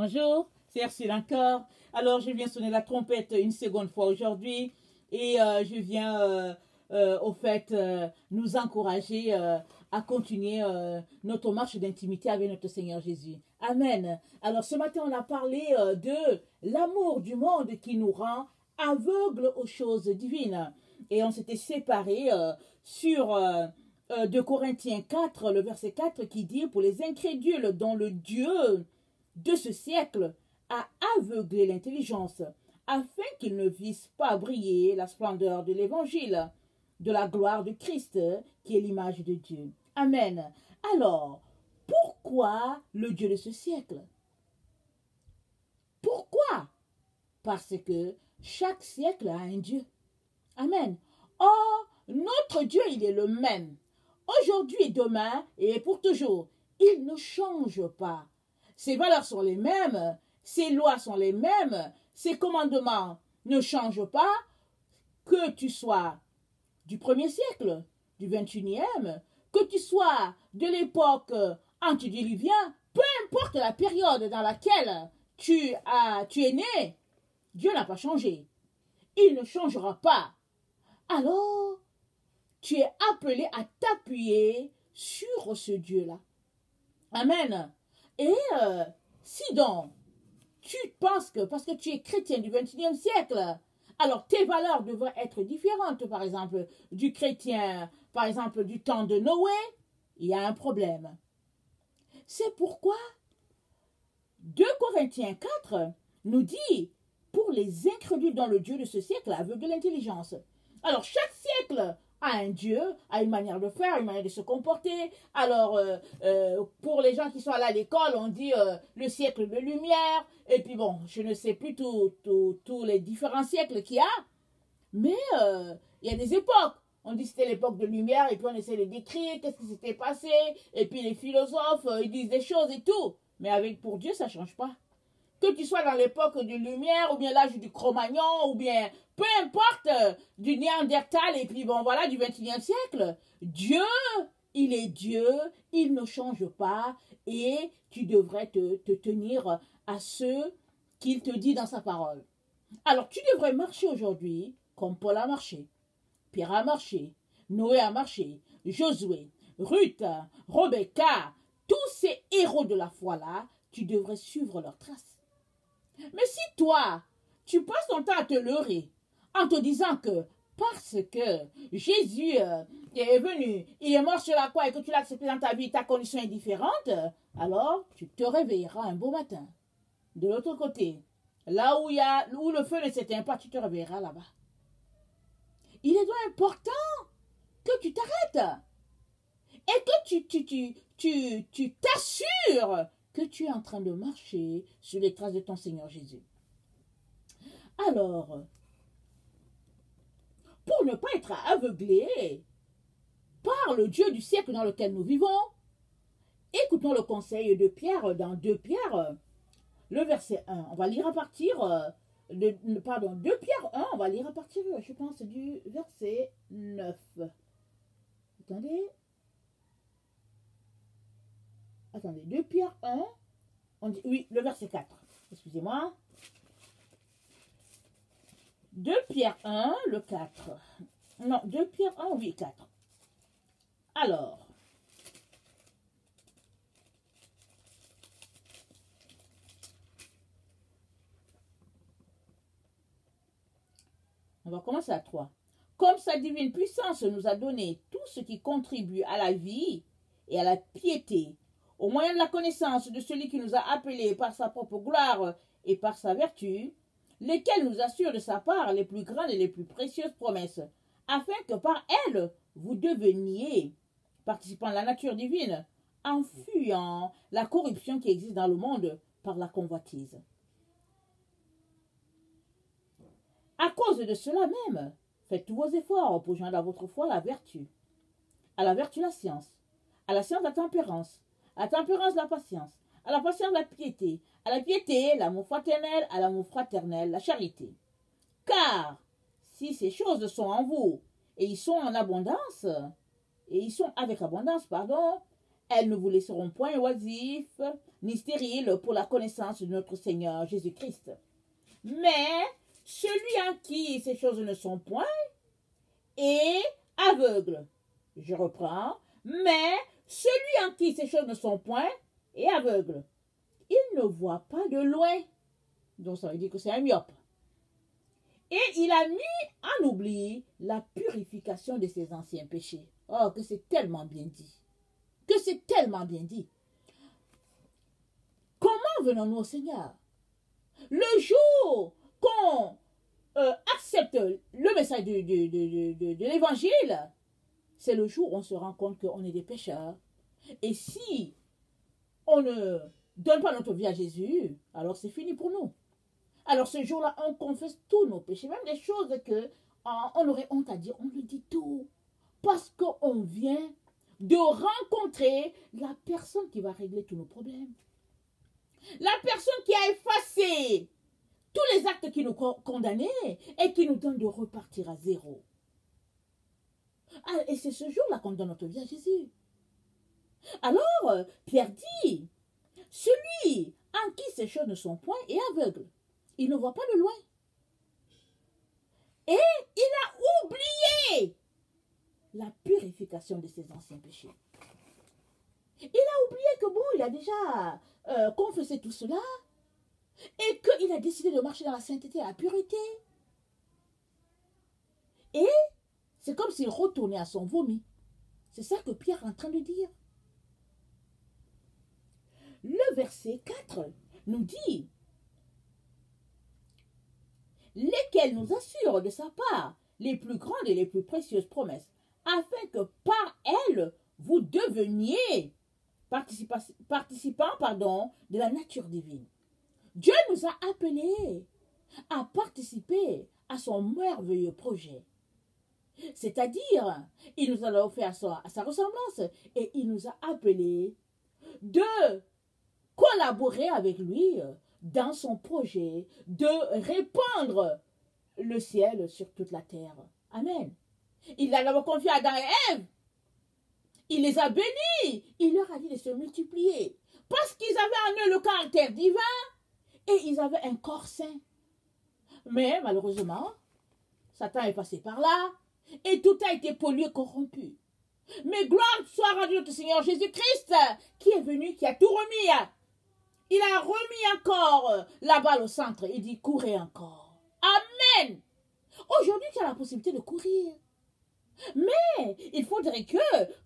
Bonjour, c'est Ursule encore. Alors, je viens sonner la trompette une seconde fois aujourd'hui et je viens au fait nous encourager à continuer notre marche d'intimité avec notre Seigneur Jésus. Amen. Alors, ce matin, on a parlé de l'amour du monde qui nous rend aveugles aux choses divines. Et on s'était séparés sur 2 Corinthiens 4, le verset 4 qui dit « Pour les incrédules dont le Dieu de ce siècle a aveuglé l'intelligence, afin qu'ils ne vissent pas briller la splendeur de l'évangile, de la gloire de Christ, qui est l'image de Dieu. » Amen. Alors, pourquoi le Dieu de ce siècle? Pourquoi? Parce que chaque siècle a un Dieu. Amen. Or, notre Dieu, il est le même. Aujourd'hui et demain, et pour toujours. Il ne change pas. Ses valeurs sont les mêmes, ses lois sont les mêmes, ses commandements ne changent pas, que tu sois du 1er siècle, du 21e, que tu sois de l'époque antédiluvienne, peu importe la période dans laquelle tu es né, Dieu n'a pas changé. Il ne changera pas. Alors, tu es appelé à t'appuyer sur ce Dieu-là. Amen. Et si donc, tu penses que parce que tu es chrétien du 21e siècle, alors tes valeurs devraient être différentes, par exemple, du chrétien, par exemple, du temps de Noé, il y a un problème. C'est pourquoi 2 Corinthiens 4 nous dit, pour les incrédules dans le Dieu de ce siècle, aveugle l'intelligence. Alors, chaque siècle a un Dieu, a une manière de faire, une manière de se comporter. Alors, pour les gens qui sont allés à l'école, on dit le siècle de lumière. Et puis bon, je ne sais plus tous les différents siècles qu'il y a. Mais il y a des époques. On dit que c'était l'époque de lumière et puis on essaie de décrire qu'est-ce qui s'était passé. Et puis les philosophes, ils disent des choses et tout. Mais pour Dieu, ça ne change pas. Que tu sois dans l'époque de lumière ou bien l'âge du Cro-Magnon ou bien peu importe du Néandertal et puis bon voilà du 21e siècle, Dieu, il est Dieu, il ne change pas et tu devrais te tenir à ce qu'il te dit dans sa parole. Alors tu devrais marcher aujourd'hui comme Paul a marché, Pierre a marché, Noé a marché, Josué, Ruth, Rebecca, tous ces héros de la foi là, tu devrais suivre leurs traces. Mais si toi, tu passes ton temps à te leurrer en te disant que parce que Jésus est venu, il est mort sur la croix et que tu l'as accepté dans ta vie, ta condition est différente, alors tu te réveilleras un beau matin. De l'autre côté, là où le feu ne s'éteint pas, tu te réveilleras là-bas. Il est donc important que tu t'arrêtes et que tu t'assures que tu es en train de marcher sur les traces de ton Seigneur Jésus. Alors, pour ne pas être aveuglé par le Dieu du siècle dans lequel nous vivons, écoutons le conseil de Pierre dans 2 Pierre, le verset 1. On va lire à partir 2 Pierre 1, on va lire à partir, je pense, du verset 9. Attendez, 2 Pierre 1, on dit, oui, le verset 4, excusez-moi. 2 Pierre 1, le 4. Non, 2 Pierre 1, oui, 4. Alors, on va commencer à 3. Comme sa divine puissance nous a donné tout ce qui contribue à la vie et à la piété, au moyen de la connaissance de celui qui nous a appelés par sa propre gloire et par sa vertu, lesquels nous assurent de sa part les plus grandes et les plus précieuses promesses, afin que par elles, vous deveniez participants de la nature divine, en fuyant la corruption qui existe dans le monde par la convoitise. À cause de cela même, faites tous vos efforts pour joindre à votre foi la vertu, à la vertu la science, à la science la tempérance, à la tempérance la patience, à la patience la piété l'amour fraternel, à l'amour fraternel la charité. Car si ces choses sont en vous et ils sont en abondance, et ils sont avec abondance, elles ne vous laisseront point oisifs, ni stériles pour la connaissance de notre Seigneur Jésus-Christ. Mais celui en qui ces choses ne sont point est aveugle. Je reprends. Mais celui en qui ces choses ne sont point est aveugle. Il ne voit pas de loin. Donc ça veut dire que c'est un myope. Et il a mis en oubli la purification de ses anciens péchés. Oh, que c'est tellement bien dit. Que c'est tellement bien dit. Comment venons-nous au Seigneur? Le jour qu'on accepte le message de l'évangile, c'est le jour où on se rend compte qu'on est des pécheurs. Et si on ne donne pas notre vie à Jésus, alors c'est fini pour nous. Alors ce jour-là, on confesse tous nos péchés, même des choses que on aurait honte à dire, on le dit tout. Parce qu'on vient de rencontrer la personne qui va régler tous nos problèmes. La personne qui a effacé tous les actes qui nous condamnaient et qui nous donne de repartir à zéro. Ah, et c'est ce jour-là qu'on donne notre vie à Jésus. Alors, Pierre dit, celui en qui ces choses ne sont point est aveugle. Il ne voit pas de loin. Et il a oublié la purification de ses anciens péchés. Il a oublié que bon, il a déjà confessé tout cela et qu'il a décidé de marcher dans la sainteté et la pureté. Et c'est comme s'il retournait à son vomi. C'est ça que Pierre est en train de dire. Le verset 4 nous dit, lesquels nous assurent de sa part les plus grandes et les plus précieuses promesses, afin que par elles vous deveniez participants de la nature divine. Dieu nous a appelés à participer à son merveilleux projet. C'est-à-dire, il nous a offert à sa ressemblance et il nous a appelés de collaborer avec lui dans son projet de répandre le ciel sur toute la terre. Amen. Il a d'abord confié à Adam et Ève. Il les a bénis. Il leur a dit de se multiplier. Parce qu'ils avaient en eux le caractère divin et ils avaient un corps saint. Mais malheureusement, Satan est passé par là et tout a été pollué, corrompu. Mais gloire soit rendue à notre Seigneur Jésus-Christ qui est venu, qui a tout remis. Il a remis encore la balle au centre. Il dit, courez encore. Amen. Aujourd'hui, tu as la possibilité de courir. Mais il faudrait que,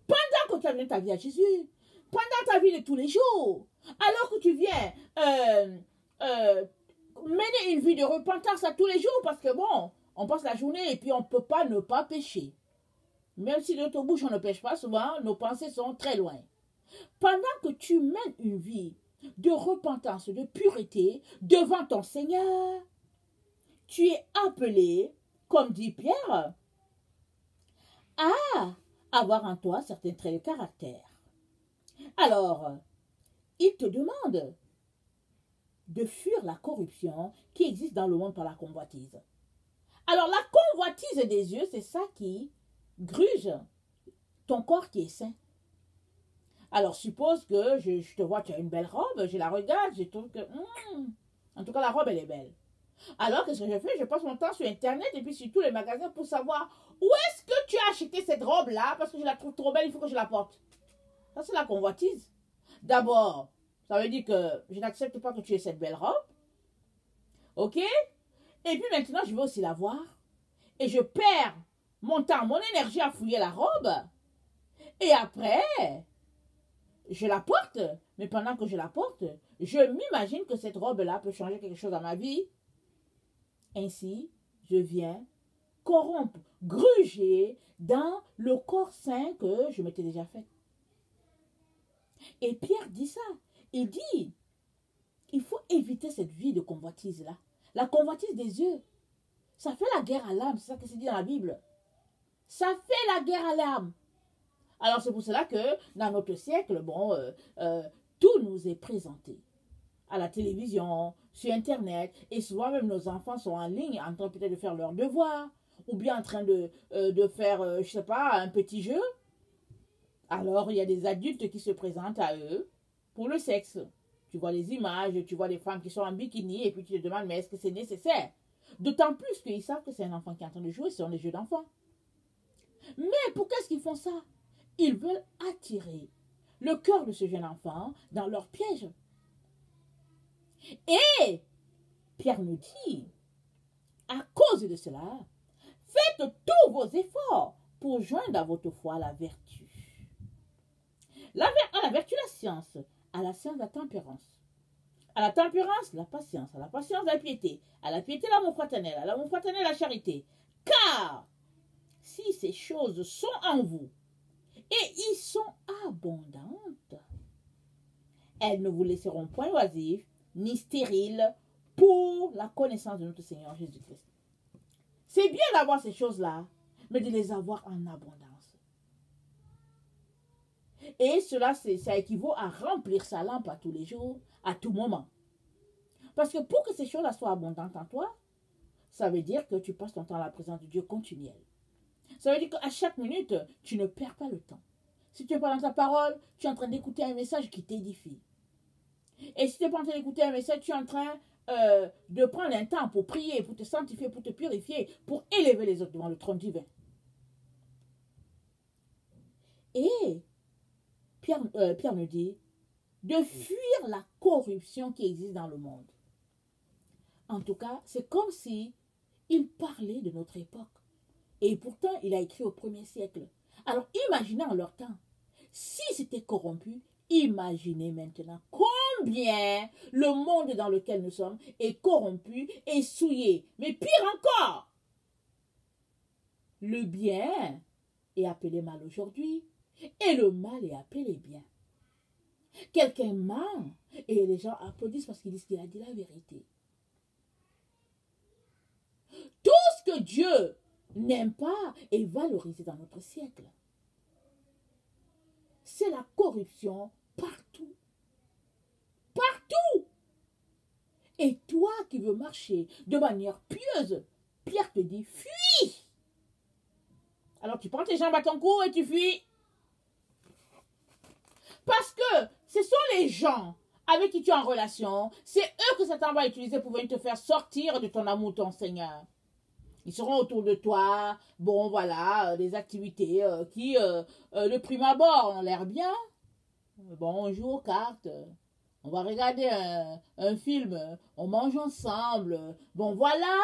pendant que tu amènes ta vie à Jésus, pendant ta vie de tous les jours, alors que tu viens mener une vie de repentance à tous les jours, parce que bon, on passe la journée et puis on ne peut pas ne pas pécher. Même si de notre bouche on ne pêche pas, souvent nos pensées sont très loin. Pendant que tu mènes une vie de repentance, de pureté devant ton Seigneur, tu es appelé, comme dit Pierre, à avoir en toi certains traits de caractère. Alors, il te demande de fuir la corruption qui existe dans le monde par la convoitise. Alors, la convoitise des yeux, c'est ça qui gruge ton corps qui est saint. Alors, suppose que je te vois, tu as une belle robe, je la regarde, je trouve que, en tout cas, la robe, elle est belle. Alors, qu'est-ce que je fais? Je passe mon temps sur Internet et puis sur tous les magasins pour savoir où est-ce que tu as acheté cette robe-là parce que je la trouve trop belle, il faut que je la porte. Ça, c'est la convoitise. D'abord, ça veut dire que je n'accepte pas que tu aies cette belle robe. OK? Et puis maintenant, je vais aussi la voir. Et je perds mon temps, mon énergie à fouiller la robe. Et après, je la porte. Mais pendant que je la porte, je m'imagine que cette robe-là peut changer quelque chose dans ma vie. Ainsi, je viens corrompre, gruger dans le corps saint que je m'étais déjà fait. Et Pierre dit ça. Il dit, il faut éviter cette vie de convoitise-là. La convoitise des yeux, ça fait la guerre à l'âme, c'est ça que c'est dit dans la Bible. Ça fait la guerre à l'âme. Alors c'est pour cela que dans notre siècle, bon, tout nous est présenté. À la télévision, sur Internet, et souvent même nos enfants sont en ligne, en train peut-être de faire leurs devoirs, ou bien en train de faire, je ne sais pas, un petit jeu. Alors, il y a des adultes qui se présentent à eux pour le sexe. Tu vois les images, tu vois les femmes qui sont en bikini et puis tu te demandes, mais est-ce que c'est nécessaire? D'autant plus qu'ils savent que c'est un enfant qui est en train de jouer, ce sont des jeux d'enfants. Mais pourquoi est-ce qu'ils font ça? Ils veulent attirer le cœur de ce jeune enfant dans leur piège. Et Pierre nous dit, à cause de cela, faites tous vos efforts pour joindre à votre foi la vertu. À la vertu, la science. À la science, la tempérance. À la tempérance, la patience. À la patience, la piété. À la piété, l'amour fraternel. À l'amour fraternel, la charité. Car si ces choses sont en vous et y sont abondantes, elles ne vous laisseront point oisives ni stériles pour la connaissance de notre Seigneur Jésus-Christ. C'est bien d'avoir ces choses-là, mais de les avoir en abondance. Et cela, ça équivaut à remplir sa lampe à tous les jours, à tout moment. Parce que pour que ces choses-là soient abondantes en toi, ça veut dire que tu passes ton temps à la présence de Dieu continuelle. Ça veut dire qu'à chaque minute, tu ne perds pas le temps. Si tu es pas dans ta parole, tu es en train d'écouter un message qui t'édifie. Et si tu n'es pas en train d'écouter un message, tu es en train de prendre un temps pour prier, pour te sanctifier, pour te purifier, pour élever les autres devant le trône divin. Et Pierre nous dit de fuir la corruption qui existe dans le monde. En tout cas, c'est comme si il parlait de notre époque. Et pourtant, il a écrit au 1er siècle. Alors, imaginez en leur temps, si c'était corrompu, imaginez maintenant combien le monde dans lequel nous sommes est corrompu et souillé. Mais pire encore, le bien est appelé mal aujourd'hui et le mal est appelé bien. Quelqu'un ment et les gens applaudissent parce qu'ils disent qu'il a dit la vérité. Tout ce que Dieu n'aime pas est valorisé dans notre siècle. C'est la corruption partout. Partout. Et toi qui veux marcher de manière pieuse, Pierre te dit, fuis. Alors tu prends tes jambes à ton cou et tu fuis. Parce que ce sont les gens avec qui tu es en relation, c'est eux que Satan va utiliser pour venir te faire sortir de ton amour, ton Seigneur. Ils seront autour de toi, bon voilà, des activités qui, le prime abord, ont l'air bien. Bon, on joue aux cartes, on va regarder un film, on mange ensemble, bon voilà.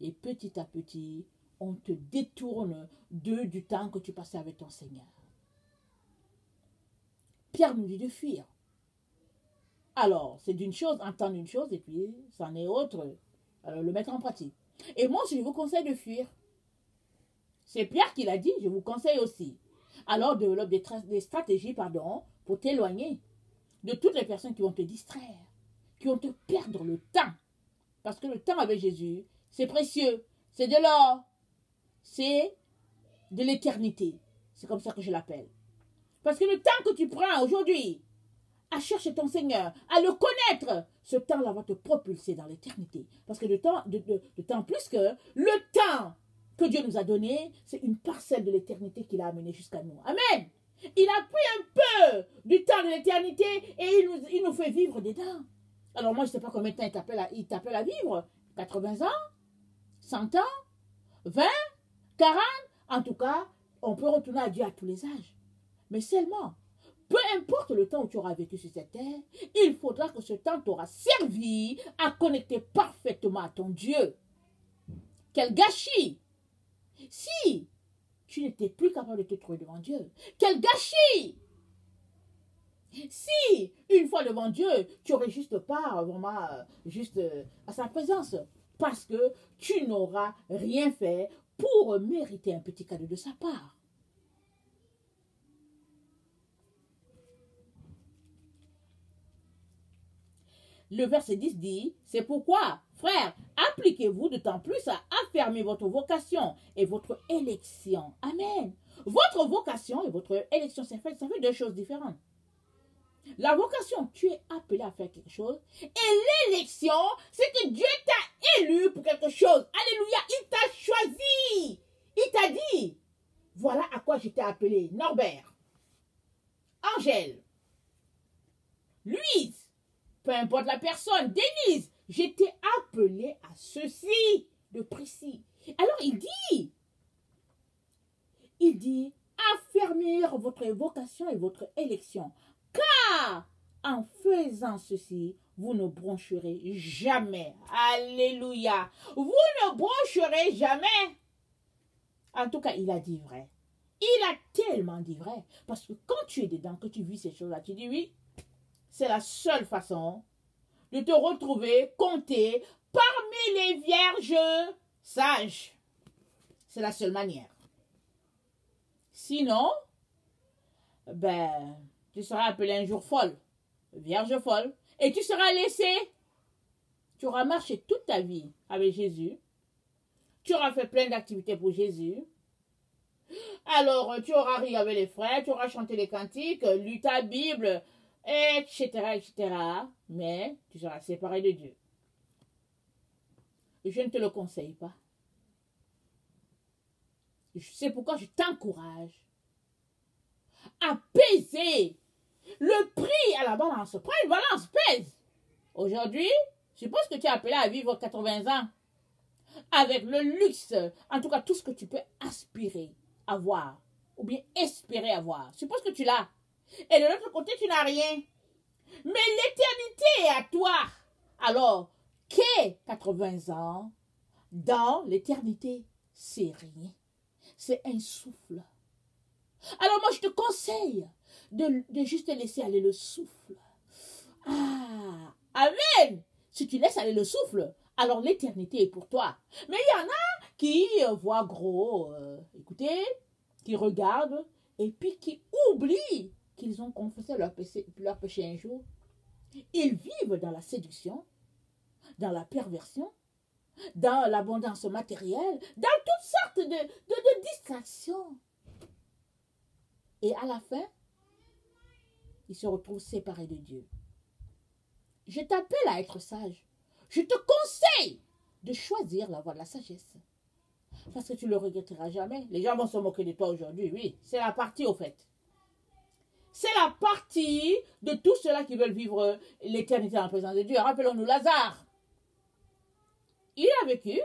Et petit à petit, on te détourne du temps que tu passais avec ton Seigneur. Pierre nous dit de fuir. Alors, c'est d'une chose, entendre une chose, et puis, c'en est autre, alors le mettre en pratique. Et moi, je vous conseille de fuir. C'est Pierre qui l'a dit, je vous conseille aussi. Alors, développe des stratégies, pour t'éloigner de toutes les personnes qui vont te distraire, qui vont te perdre le temps. Parce que le temps avec Jésus, c'est précieux, c'est de l'or, c'est de l'éternité. C'est comme ça que je l'appelle. Parce que le temps que tu prends aujourd'hui à chercher ton Seigneur, à le connaître, ce temps-là va te propulser dans l'éternité. Parce que de temps plus que le temps que Dieu nous a donné, c'est une parcelle de l'éternité qu'il a amené jusqu'à nous. Amen. Il a pris un peu du temps de l'éternité et il nous fait vivre dedans. Alors moi, je ne sais pas combien de temps il t'appelle à vivre. 80 ans, 100 ans, 20, 40. En tout cas, on peut retourner à Dieu à tous les âges. Mais seulement, peu importe le temps où tu auras vécu sur cette terre, il faudra que ce temps t'aura servi à connecter parfaitement à ton Dieu. Quel gâchis! Si tu n'étais plus capable de te trouver devant Dieu, quel gâchis! Si, une fois devant Dieu, tu n'aurais juste pas vraiment à sa présence, parce que tu n'auras rien fait pour mériter un petit cadeau de sa part. Le verset 10 dit, c'est pourquoi, frères, appliquez-vous d'autant plus à affermir votre vocation et votre élection. Amen. Votre vocation et votre élection, ça fait deux choses différentes. La vocation, tu es appelé à faire quelque chose. Et l'élection, c'est que Dieu t'a élu pour quelque chose. Alléluia, il t'a choisi. Il t'a dit, voilà à quoi je t'ai appelé, Norbert. Angèle, Louise, peu importe la personne, Denise, j'étais appelée à ceci de précis. Alors il dit, affermir votre vocation et votre élection. Car en faisant ceci, vous ne broncherez jamais. Alléluia. Vous ne broncherez jamais. En tout cas, il a dit vrai. Il a tellement dit vrai. Parce que quand tu es dedans, que tu vis ces choses-là, tu dis oui, c'est la seule façon de te retrouver compté parmi les vierges sages. C'est la seule manière. Sinon, ben, tu seras appelé un jour folle, vierge folle, et tu seras laissé. Tu auras marché toute ta vie avec Jésus. Tu auras fait plein d'activités pour Jésus. Alors, tu auras ri avec les frères, tu auras chanté les cantiques, lu ta Bible, etc., etc. Mais tu seras séparé de Dieu. Je ne te le conseille pas. C'est pourquoi je t'encourage à peser le prix à la balance. Prends une balance, pèse. Aujourd'hui, je pense que tu es appelé à vivre 80 ans avec le luxe, en tout cas tout ce que tu peux aspirer à avoir ou bien espérer avoir. Je suppose que tu l'as. Et de l'autre côté, tu n'as rien. Mais l'éternité est à toi. Alors, qu'est 80 ans dans l'éternité? C'est rien. C'est un souffle. Alors moi, je te conseille de juste laisser aller le souffle. Ah, amen. Si tu laisses aller le souffle, alors l'éternité est pour toi. Mais il y en a qui voient gros, écoutez, qui regardent et puis qui oublient qu'ils ont confessé leur péché un jour. Ils vivent dans la séduction, dans la perversion, dans l'abondance matérielle, dans toutes sortes de distractions. Et à la fin, ils se retrouvent séparés de Dieu. Je t'appelle à être sage. Je te conseille de choisir la voie de la sagesse. Parce que tu ne le regretteras jamais. Les gens vont se moquer de toi aujourd'hui, oui. C'est la partie, au fait. C'est la partie de tous ceux-là qui veulent vivre l'éternité en présence de Dieu. Rappelons-nous Lazare. Il a vécu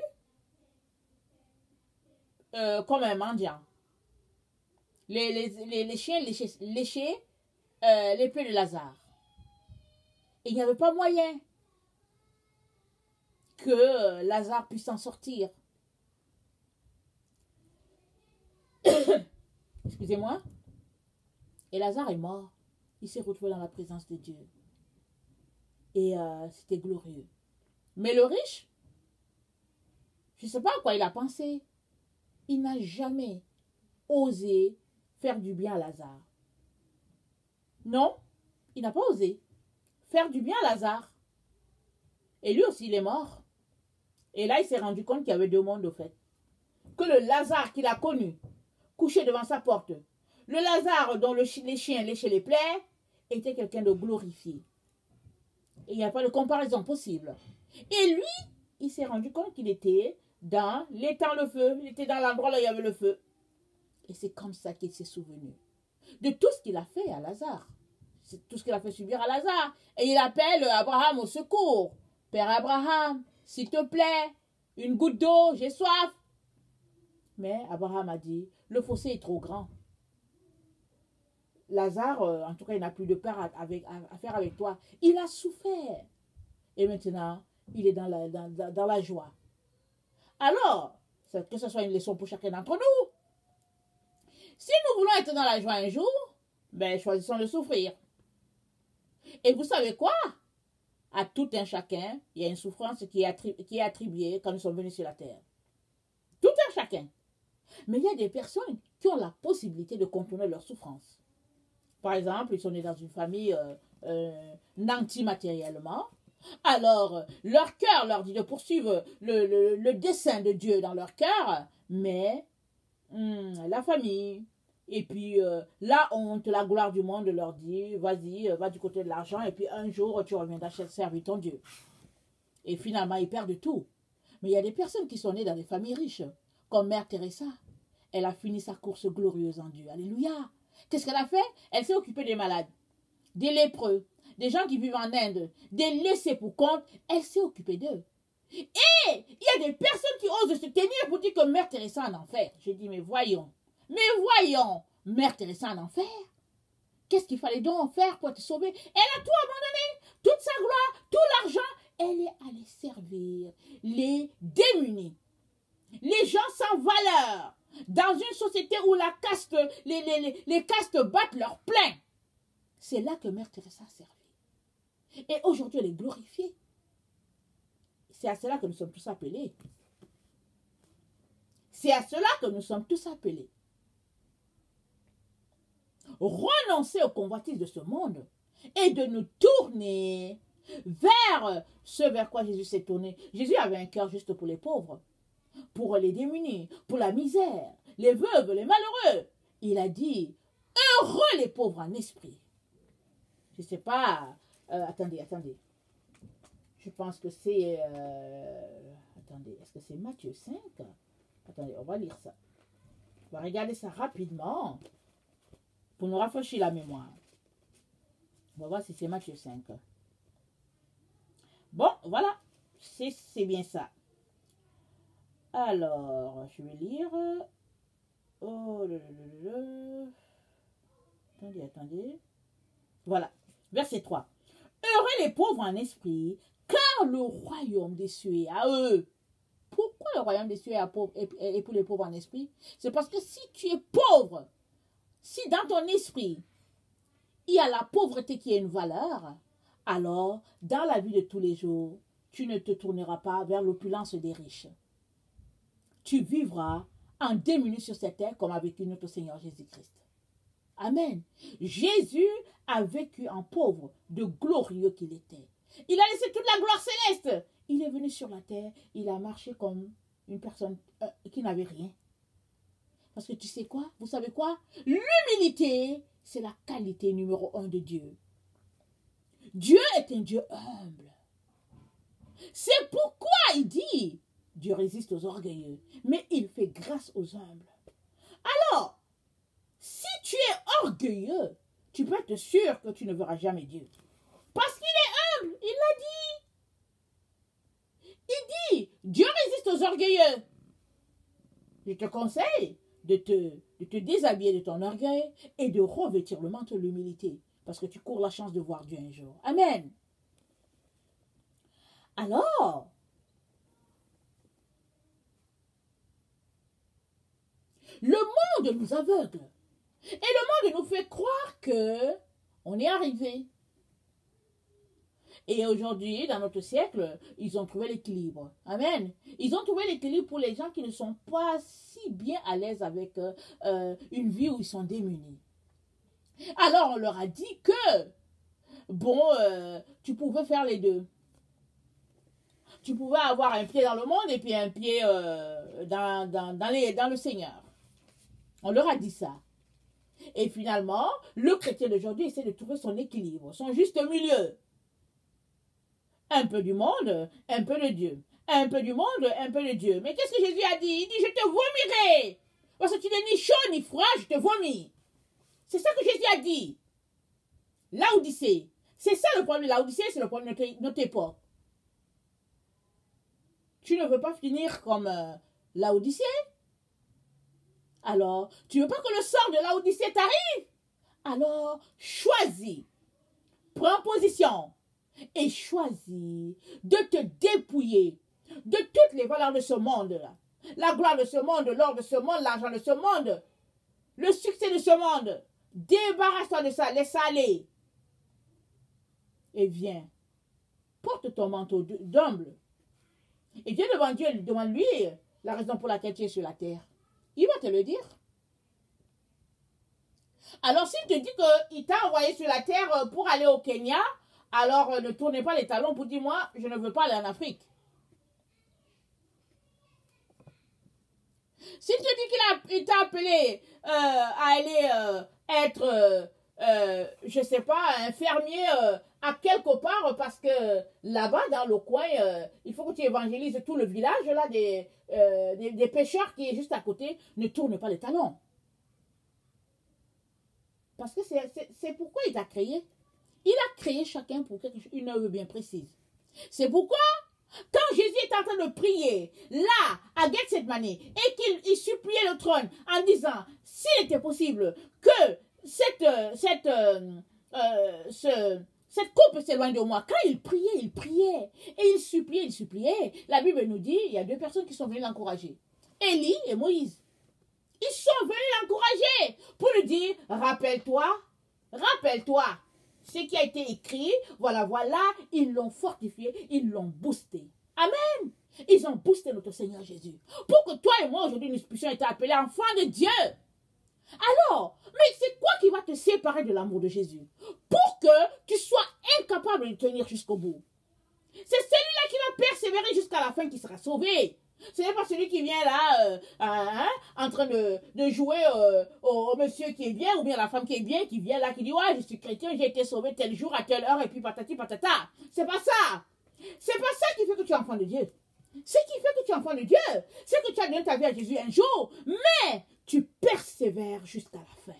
comme un mendiant. Les chiens léchaient les plaies de Lazare. Il n'y avait pas moyen que Lazare puisse s'en sortir. Excusez-moi. Et Lazare est mort. Il s'est retrouvé dans la présence de Dieu. Et c'était glorieux. Mais le riche, je ne sais pas à quoi il a pensé. Il n'a jamais osé faire du bien à Lazare. Non, il n'a pas osé faire du bien à Lazare. Et lui aussi, il est mort. Et là, il s'est rendu compte qu'il y avait deux mondes, au fait. Que le Lazare qu'il a connu, couché devant sa porte, le Lazare dont les chiens léchaient les plaies, était quelqu'un de glorifié. Et il n'y a pas de comparaison possible. Et lui, il s'est rendu compte qu'il était dans l'étang le feu. Il était dans l'endroit là où il y avait le feu. Et c'est comme ça qu'il s'est souvenu de tout ce qu'il a fait à Lazare. C'est tout ce qu'il a fait subir à Lazare. Et il appelle Abraham au secours. Père Abraham, s'il te plaît, une goutte d'eau, j'ai soif. Mais Abraham a dit, le fossé est trop grand. Lazare, en tout cas, il n'a plus de peur à faire avec toi. Il a souffert. Et maintenant, il est dans la joie. Alors, que ce soit une leçon pour chacun d'entre nous. Si nous voulons être dans la joie un jour, ben, choisissons de souffrir. Et vous savez quoi? À tout un chacun, il y a une souffrance qui est attribuée quand nous sommes venus sur la terre. Tout un chacun. Mais il y a des personnes qui ont la possibilité de contourner leur souffrance. Par exemple, ils sont nés dans une famille nantie matériellement. Alors, leur cœur leur dit de poursuivre le dessein de Dieu dans leur cœur, mais la famille, et puis la honte, la gloire du monde leur dit, vas-y, va du côté de l'argent, et puis un jour, tu reviendras servir ton Dieu. Et finalement, ils perdent tout. Mais il y a des personnes qui sont nées dans des familles riches, comme Mère Teresa. Elle a fini sa course glorieuse en Dieu. Alléluia. Qu'est-ce qu'elle a fait? Elle s'est occupée des malades, des lépreux, des gens qui vivent en Inde, des laissés pour compte. Elle s'est occupée d'eux. Et il y a des personnes qui osent se tenir pour dire que Mère Teresa en enfer. J'ai dit, mais voyons, Mère Teresa en enfer. Qu'est-ce qu'il fallait donc faire pour te sauver? Elle a tout abandonné, toute sa gloire, tout l'argent. Elle est allée servir les démunis, les gens sans valeur, dans une société où la caste, les castes battent leur plein. C'est là que Mère Teresa a servi. Et aujourd'hui, elle est glorifiée. C'est à cela que nous sommes tous appelés. C'est à cela que nous sommes tous appelés. Renoncer aux convoitises de ce monde et de nous tourner vers ce vers quoi Jésus s'est tourné. Jésus avait un cœur juste pour les pauvres, pour les démunis, pour la misère, les veuves, les malheureux. Il a dit, heureux les pauvres en esprit. Je ne sais pas, attendez. Je pense que c'est, attendez, est-ce que c'est Matthieu 5? Attendez, on va lire ça. On va regarder ça rapidement pour nous rafraîchir la mémoire. On va voir si c'est Matthieu 5. Bon, voilà, c'est bien ça. Alors, je vais lire. Oh, attendez. Voilà, verset 3. Heureux les pauvres en esprit, car le royaume des cieux est à eux. Pourquoi le royaume des cieux est pour les pauvres en esprit? C'est parce que si tu es pauvre, si dans ton esprit, il y a la pauvreté qui a une valeur, alors, dans la vie de tous les jours, tu ne te tourneras pas vers l'opulence des riches. Tu vivras en démuni sur cette terre comme a vécu notre Seigneur Jésus-Christ. Amen. Jésus a vécu en pauvre, de glorieux qu'il était. Il a laissé toute la gloire céleste. Il est venu sur la terre, il a marché comme une personne qui n'avait rien. Parce que tu sais quoi? Vous savez quoi? L'humilité, c'est la qualité numéro 1 de Dieu. Dieu est un Dieu humble. C'est pourquoi il dit, Dieu résiste aux orgueilleux, mais il fait grâce aux humbles. Alors, si tu es orgueilleux, tu peux être sûr que tu ne verras jamais Dieu. Parce qu'il est humble, il l'a dit. Il dit, Dieu résiste aux orgueilleux. Je te conseille de te déshabiller de ton orgueil et de revêtir le manteau de l'humilité. Parce que tu cours la chance de voir Dieu un jour. Amen. Alors, le monde nous aveugle. Et le monde nous fait croire que on est arrivé. Et aujourd'hui, dans notre siècle, ils ont trouvé l'équilibre. Amen. Ils ont trouvé l'équilibre pour les gens qui ne sont pas si bien à l'aise avec une vie où ils sont démunis. Alors, on leur a dit que, bon, tu pouvais faire les deux. Tu pouvais avoir un pied dans le monde et puis un pied dans le Seigneur. On leur a dit ça. Et finalement, le chrétien d'aujourd'hui essaie de trouver son équilibre, son juste milieu. Un peu du monde, un peu de Dieu. Un peu du monde, un peu de Dieu. Mais qu'est-ce que Jésus a dit? Il dit, je te vomirai. Parce que tu n'es ni chaud ni froid, je te vomis. C'est ça que Jésus a dit. Laodicée. C'est ça le problème de Laodicée, c'est le problème de notre époque. Tu ne veux pas finir comme Laodicée? Alors, tu ne veux pas que le sort de Laodicée t'arrive? Alors, choisis. Prends position. Et choisis de te dépouiller de toutes les valeurs de ce monde-là. La gloire de ce monde, l'or de ce monde, l'argent de ce monde, le succès de ce monde. Débarrasse-toi de ça, laisse aller. Et viens, porte ton manteau d'humble. Et viens devant Dieu, demande lui la raison pour laquelle tu es sur la terre. Il va te le dire. Alors s'il te dit qu'il t'a envoyé sur la terre pour aller au Kenya, alors ne tournez pas les talons pour dire, moi, je ne veux pas aller en Afrique. S'il te dit qu'il t'a appelé à aller être, je ne sais pas, un fermier à quelque part, parce que là-bas, dans le coin, il faut que tu évangélises tout le village là des pêcheurs qui est juste à côté, ne tourne pas les talons. Parce que c'est pourquoi il t'a créé. Il a créé chacun pour une œuvre bien précise. C'est pourquoi, quand Jésus est en train de prier, là, à Gethsemane, et qu'il suppliait le trône en disant, s'il était possible que cette coupe s'éloigne de moi. Quand il priait. Et il suppliait. La Bible nous dit, il y a deux personnes qui sont venues l'encourager. Élie et Moïse. Ils sont venus l'encourager pour lui dire, rappelle-toi, ce qui a été écrit, voilà, ils l'ont fortifié, ils l'ont boosté. Amen. Ils ont boosté notre Seigneur Jésus. Pour que toi et moi, aujourd'hui, nous puissions être appelés enfants de Dieu. Alors, mais c'est quoi qui va te séparer de l'amour de Jésus? Pour que tu sois incapable de tenir jusqu'au bout. C'est celui-là qui va persévérer jusqu'à la fin qui sera sauvé. Ce n'est pas celui qui vient là, en train de jouer au monsieur qui est bien, ou bien la femme qui est bien, qui vient là, qui dit, ouais, je suis chrétien, j'ai été sauvé tel jour, à telle heure, et puis patati patata. C'est pas ça. C'est pas ça qui fait que tu es enfant de Dieu. Ce qui fait que tu es enfant de Dieu, c'est que tu as donné ta vie à Jésus un jour, mais tu persévères jusqu'à la fin.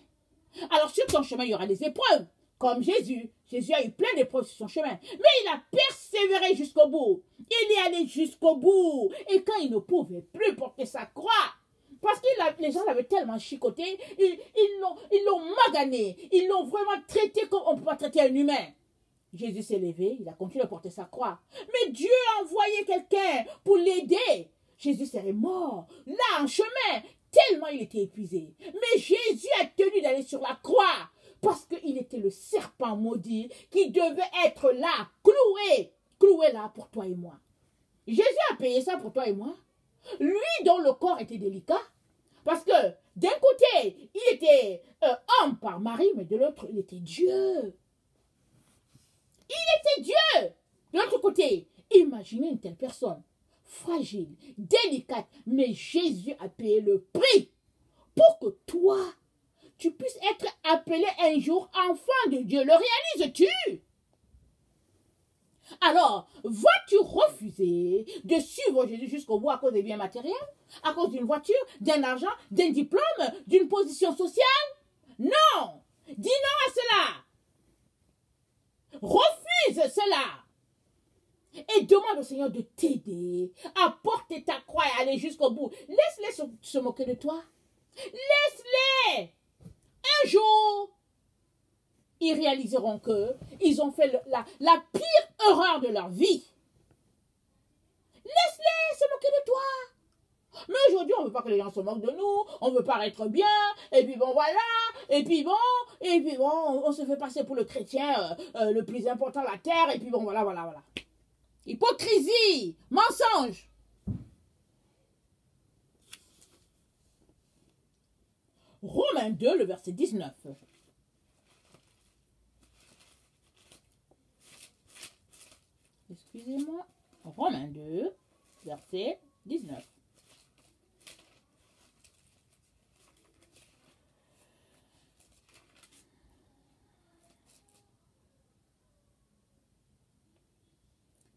Alors sur ton chemin, il y aura des épreuves, comme Jésus. Jésus a eu plein d'épreuves sur son chemin, mais il a persévéré jusqu'au bout. Il est allé jusqu'au bout. Et quand il ne pouvait plus porter sa croix, parce que les gens l'avaient tellement chicoté, ils l'ont magané, ils l'ont vraiment traité comme on ne peut pas traiter un humain. Jésus s'est levé, il a continué à porter sa croix. Mais Dieu a envoyé quelqu'un pour l'aider. Jésus serait mort, là en chemin, tellement il était épuisé. Mais Jésus a tenu d'aller sur la croix, parce qu'il était le serpent maudit qui devait être là, cloué là pour toi et moi. Jésus a payé ça pour toi et moi. Lui dont le corps était délicat, parce que d'un côté, il était homme par Marie, mais de l'autre, il était Dieu. Il était Dieu. De l'autre côté, imaginez une telle personne, fragile, délicate, mais Jésus a payé le prix pour que toi, tu puisses être appelé un jour enfant de Dieu. Le réalises-tu? Alors, vas-tu refuser de suivre Jésus jusqu'au bout à cause des biens matériels, à cause d'une voiture, d'un argent, d'un diplôme, d'une position sociale? Non! Dis non à cela! Refuse cela! Et demande au Seigneur de t'aider à porter ta croix et aller jusqu'au bout. Laisse-les se moquer de toi. Laisse-les! Un jour, ils réaliseront qu'ils ont fait la pire erreur de leur vie. Laisse-les se moquer de toi. Mais aujourd'hui, on ne veut pas que les gens se moquent de nous, on veut paraître bien, et puis bon, voilà, et puis bon, on se fait passer pour le chrétien le plus important de la terre, et puis bon, voilà. Hypocrisie, mensonge. Romains 2, le verset 19. Excusez-moi. Romains 2, verset 19.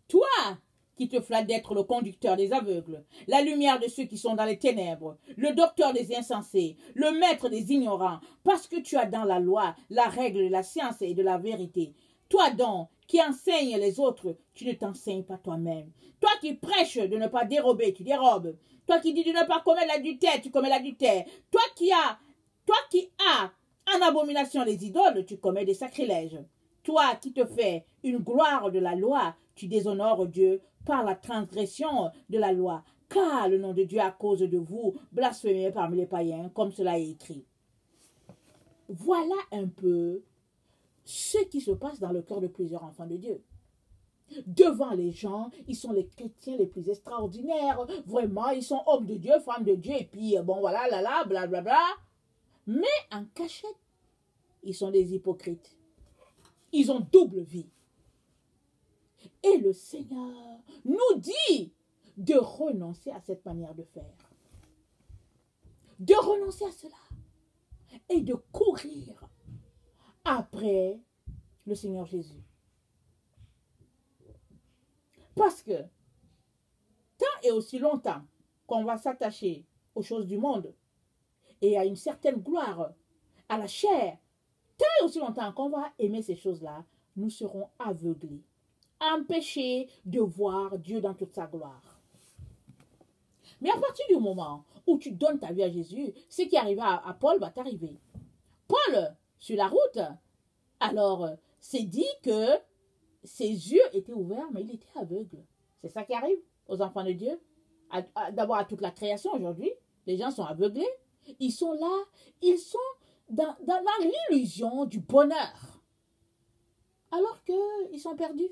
Toi qui te flatte d'être le conducteur des aveugles, la lumière de ceux qui sont dans les ténèbres, le docteur des insensés, le maître des ignorants, parce que tu as dans la loi la règle de la science et de la vérité. Toi donc, qui enseignes les autres, tu ne t'enseignes pas toi-même. Toi qui prêches de ne pas dérober, tu dérobes. Toi qui dis de ne pas commettre l'adultère, tu commets l'adultère. Toi qui as en abomination les idoles, tu commets des sacrilèges. Toi qui te fais une gloire de la loi, tu déshonores Dieu par la transgression de la loi. Car le nom de Dieu à cause de vous blasphémé parmi les païens, comme cela est écrit. Voilà un peu ce qui se passe dans le cœur de plusieurs enfants de Dieu. Devant les gens, ils sont les chrétiens les plus extraordinaires. Vraiment, ils sont hommes de Dieu, femmes de Dieu, et puis bon voilà, blablabla. Mais en cachette, ils sont des hypocrites. Ils ont double vie. Et le Seigneur nous dit de renoncer à cette manière de faire. De renoncer à cela. Et de courir après le Seigneur Jésus. Parce que tant et aussi longtemps qu'on va s'attacher aux choses du monde et à une certaine gloire, à la chair, tant et aussi longtemps qu'on va aimer ces choses-là, nous serons aveuglés, empêchés de voir Dieu dans toute sa gloire. Mais à partir du moment où tu donnes ta vie à Jésus, ce qui arriva à Paul va t'arriver. Paul, sur la route, alors c'est dit que ses yeux étaient ouverts, mais il était aveugle. C'est ça qui arrive aux enfants de Dieu. D'abord à toute la création aujourd'hui, les gens sont aveuglés. Ils sont là, ils sont dans l'illusion du bonheur, alors qu'ils sont perdus.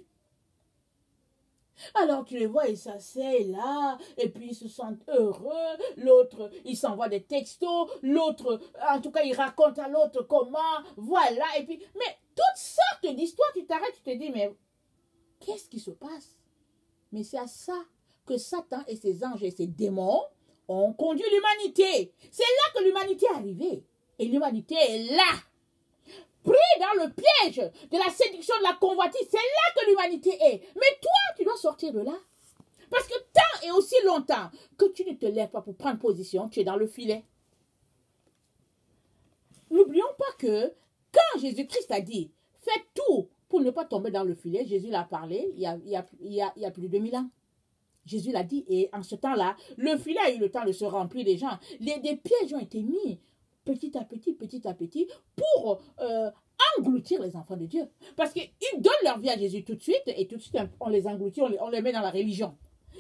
Alors tu les vois, ils s'asseyent là, et puis ils se sentent heureux. L'autre, il s'envoie des textos. L'autre, en tout cas, il raconte à l'autre comment, voilà. Et puis, mais toutes sortes d'histoires, tu t'arrêtes, tu te dis, mais qu'est-ce qui se passe? Mais c'est à ça que Satan et ses anges et ses démons ont conduit l'humanité. C'est là que l'humanité est arrivée. Et l'humanité est là, pris dans le piège de la séduction, de la convoitise. C'est là que l'humanité est. Mais toi, tu dois sortir de là. Parce que tant et aussi longtemps que tu ne te lèves pas pour prendre position, tu es dans le filet. N'oublions pas que quand Jésus-Christ a dit, faites tout pour ne pas tomber dans le filet, Jésus l'a parlé il y a plus de 2000 ans. Jésus l'a dit, et en ce temps-là, le filet a eu le temps de se remplir des gens. Des pièges ont été mis petit à petit, pour engloutir les enfants de Dieu. Parce qu'ils donnent leur vie à Jésus tout de suite, et tout de suite, on les engloutit, on les met dans la religion.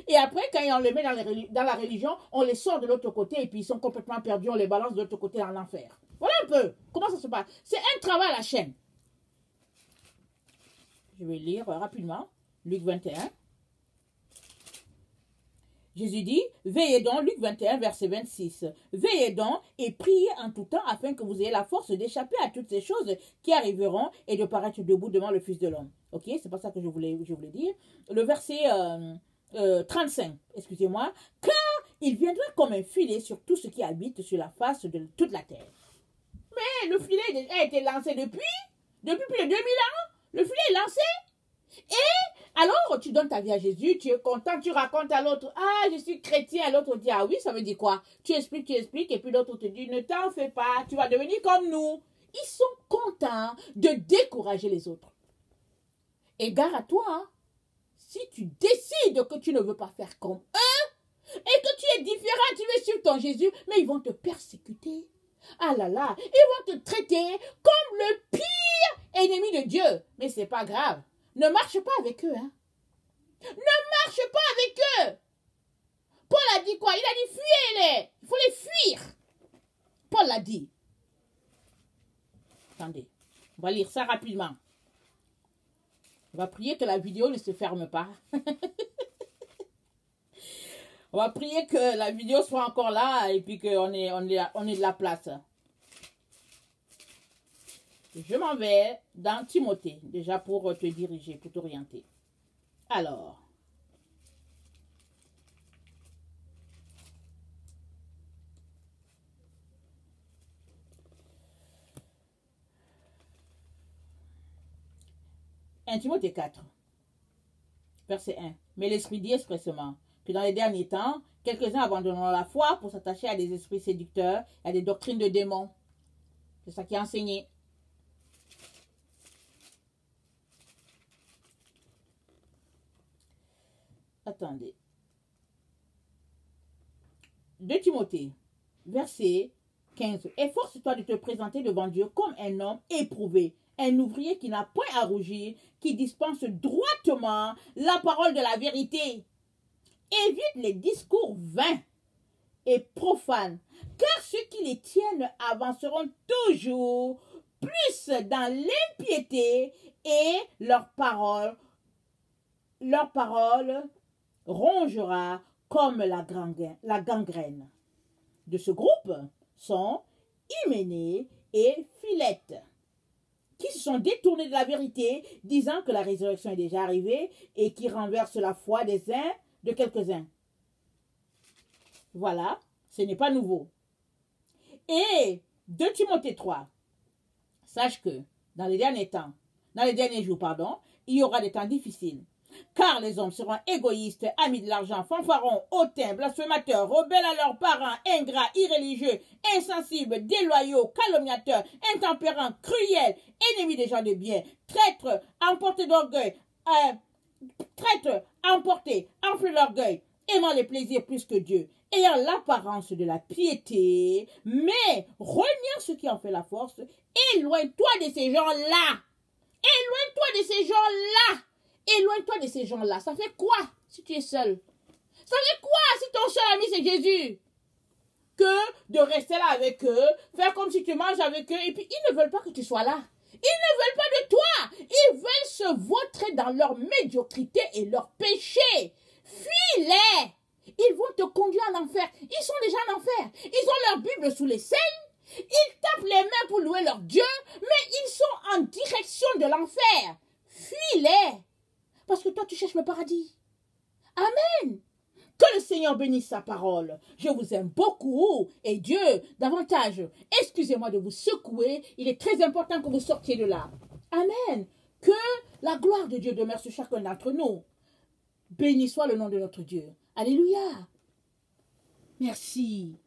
Et après, quand on les met dans la religion, on les sort de l'autre côté, et puis ils sont complètement perdus, on les balance de l'autre côté dans l'enfer. Voilà un peu comment ça se passe. C'est un travail à la chaîne. Je vais lire rapidement, Luc 21. Jésus dit, veillez donc, Luc 21, verset 26, veillez donc et priez en tout temps afin que vous ayez la force d'échapper à toutes ces choses qui arriveront et de paraître debout devant le Fils de l'homme. Ok, c'est pas ça que je voulais dire. Le verset 35, excusez-moi, car il viendra comme un filet sur tout ce qui habite sur la face de toute la terre. Mais le filet a été lancé depuis plus de 2000 ans. Le filet est lancé. Et alors, tu donnes ta vie à Jésus, tu es content, tu racontes à l'autre, ah, je suis chrétien, l'autre dit, ah oui, ça veut dire quoi? Tu expliques, et puis l'autre te dit, ne t'en fais pas, tu vas devenir comme nous. Ils sont contents de décourager les autres. Et gare à toi, hein, si tu décides que tu ne veux pas faire comme eux, et que tu es différent, tu veux suivre ton Jésus, mais ils vont te persécuter. Ah là là, ils vont te traiter comme le pire ennemi de Dieu. Mais c'est pas grave. Ne marche pas avec eux, hein. Ne marche pas avec eux. Paul a dit quoi? Il a dit fuyez-les. Il faut les fuir. Paul l'a dit. Attendez, on va lire ça rapidement. On va prier que la vidéo ne se ferme pas. On va prier que la vidéo soit encore là et puis qu'on ait de la place. Je m'en vais dans Timothée, déjà pour te diriger, pour t'orienter. Alors, Timothée 4, verset 1. Mais l'Esprit dit expressément que dans les derniers temps, quelques-uns abandonneront la foi pour s'attacher à des esprits séducteurs et à des doctrines de démons. C'est ça qui est enseigné. Attendez. 2 Timothée, verset 15. Efforce-toi de te présenter devant Dieu comme un homme éprouvé, un ouvrier qui n'a point à rougir, qui dispense droitement la parole de la vérité. Évite les discours vains et profanes, car ceux qui les tiennent avanceront toujours plus dans l'impiété et leur parole rongera comme la gangrène. De ce groupe sont Hyménée et Philette, qui se sont détournés de la vérité, disant que la résurrection est déjà arrivée et qui renversent la foi des uns de quelques-uns. Voilà, ce n'est pas nouveau. Et 2 Timothée 3, sache que dans les derniers jours, il y aura des temps difficiles. Car les hommes seront égoïstes, amis de l'argent, fanfarons, hautains, blasphémateurs, rebelles à leurs parents, ingrats, irréligieux, insensibles, déloyaux, calomniateurs, intempérants, cruels, ennemis des gens de bien, traîtres, emportés d'orgueil, enflés d'orgueil, aimant les plaisirs plus que Dieu, ayant l'apparence de la piété, mais reniant ce qui en fait la force. Éloigne-toi de ces gens-là. Éloigne-toi de ces gens-là. Éloigne-toi de ces gens-là. Ça fait quoi si tu es seul? Ça fait quoi si ton seul ami c'est Jésus? Que de rester là avec eux, faire comme si tu manges avec eux, et puis ils ne veulent pas que tu sois là. Ils ne veulent pas de toi. Ils veulent se vautrer dans leur médiocrité et leur péché. Fuis-les. Ils vont te conduire en enfer. Ils sont déjà en enfer. Ils ont leur Bible sous les scènes. Ils tapent les mains pour louer leur Dieu, mais ils sont en direction de l'enfer. Fuis-les. Parce que toi, tu cherches le paradis. Amen. Que le Seigneur bénisse sa parole. Je vous aime beaucoup. Et Dieu, davantage. Excusez-moi de vous secouer. Il est très important que vous sortiez de là. Amen. Que la gloire de Dieu demeure sur chacun d'entre nous. Béni soit le nom de notre Dieu. Alléluia. Merci.